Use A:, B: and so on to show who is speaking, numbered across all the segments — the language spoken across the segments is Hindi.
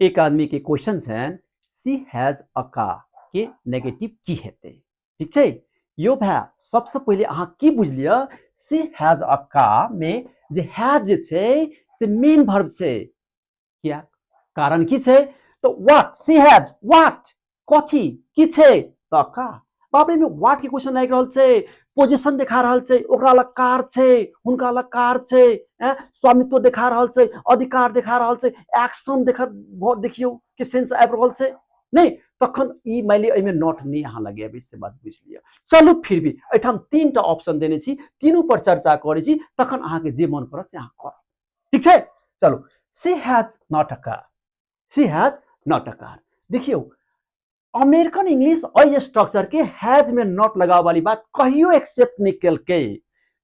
A: एक आदमी के क्वेश्चन हैं सी हैज अ कार के नेगेटिव की हेतै ठीक छै यो भए सबसे पहिले अहाँ की बुझलिए सी हैज अ कार में जे हैज जे छै से मेन वर्ब छै किया कारण की छै तो व्हाट सी हैज व्हाट कथी की छै त कार बाप रे में व्हाट के क्वेश्चन लागि रहल छै पोजीशन देखा रहल छै ओकरा लग कार छै हुनका लग कार छै स्वामित्व देखा रहल छै अधिकार देखा रहल छै एक्शन देखियो के सेंस आबि रहल छै नहीं तखन ई मैले एमे नॉट नहीं अहाँ लगेबै से बात बुझ लिया चलू फिर भी एठाम तीन टा ऑप्शन देने छी तीनों पर चर्चा करै छी तखन अहाँ के जे मन करत से अहाँ करब ठीक छै चलो she has not a car she has not a car देखियो अमेरिकन इंग्लिश अ स्ट्रक्चर के हैज में नॉट लगाव वाली बात कहियो एक्सेप्ट नहीं केलकै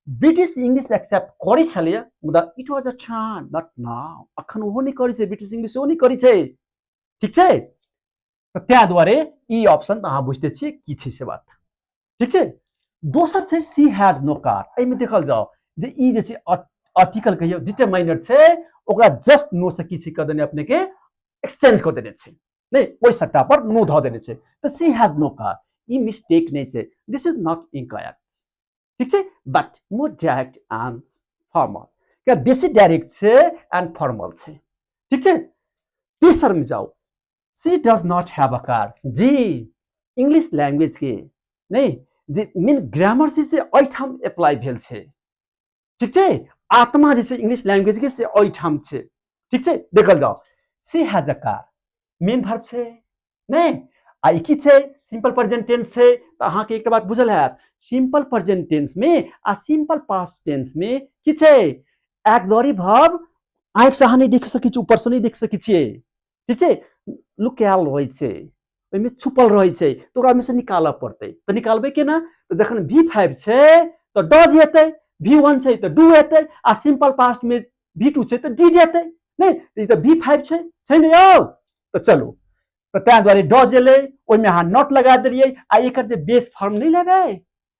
A: ब्रिटिश इंग्लिश एक्सेप्ट करै छलै मुदा it was a time not now अखन ओहो नहीं करै छै ब्रिटिश इंग्लिश ओहो नहीं करै छै ठीक छै त त्या द्वारे ई ऑप्शन अहाँ बुझते छियै की छै से बात ठीक छै दोसर छै सी हैज नो कार एमे देखल जाओ जे ई जे छै आर्टिकल कहियो डिटरमाइनर छै ओकरा जस्ट नो से की छै क देने अपने के एक्सचेंज क देने छै नहीं ओइ सट्टा पर नो ध देने छै त सी हैज नो कार ई मिस्टेक नहीं छै दिस इज नॉट इनकरेक्ट ठीक छै but more direct and formal क्या बेसी डायरेक्ट छै एंड फॉर्मल छै ठीक छै तेसर में जाओ she does not have a car जी इंग्लिश लैंग्वेज के नहीं जे मेन ग्रामर से एठाम अप्लाई भेल छै ठीक छै आत्मा जे छै इंग्लिश लैंग्वेज के से एठाम छै ठीक छै देखल जाओ she has a car main verb छै नहीं आई की छै सिंपल प्रेजेंट टेंस छै तो अहाँ के एक बात बुझल है सिंपल प्रेजेंट टेंस में आ सिंपल पास्ट टेंस में की छै एक्सलरी वर्ब आंख से अहाँ नहीं देख सकै छी ऊपर से नहीं देख सकै छियै ठीक छै लुकायल रहै छै ओहिमे छुपल रहै छै तो ओकरा में से निकालऽ पड़तै तो निकालबै केना तो जखन V5 छै तो डज हेतै V1 छै तो डू हेतै आ सिंपल पास्ट में V2 छै तो डिड हेतै नहीं ई तो V5 छै नहीं यौ तो चलो तो त्या द्वारे डज एलै ओहिमे अहाँ नॉट लगा देलियै आ एकर जे बेस फॉर्म नहीं लगे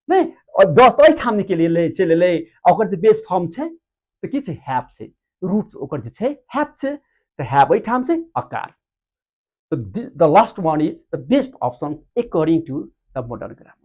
A: नहीं और डज तो एठाम निकलि चलि एलै आ ओकर जे बेस फॉर्म छै तो की छै हैव छै रूट्स ओकर जे छै हैव छै तो हैव एठाम छै अकार so the last one is the best options according to the modern grammar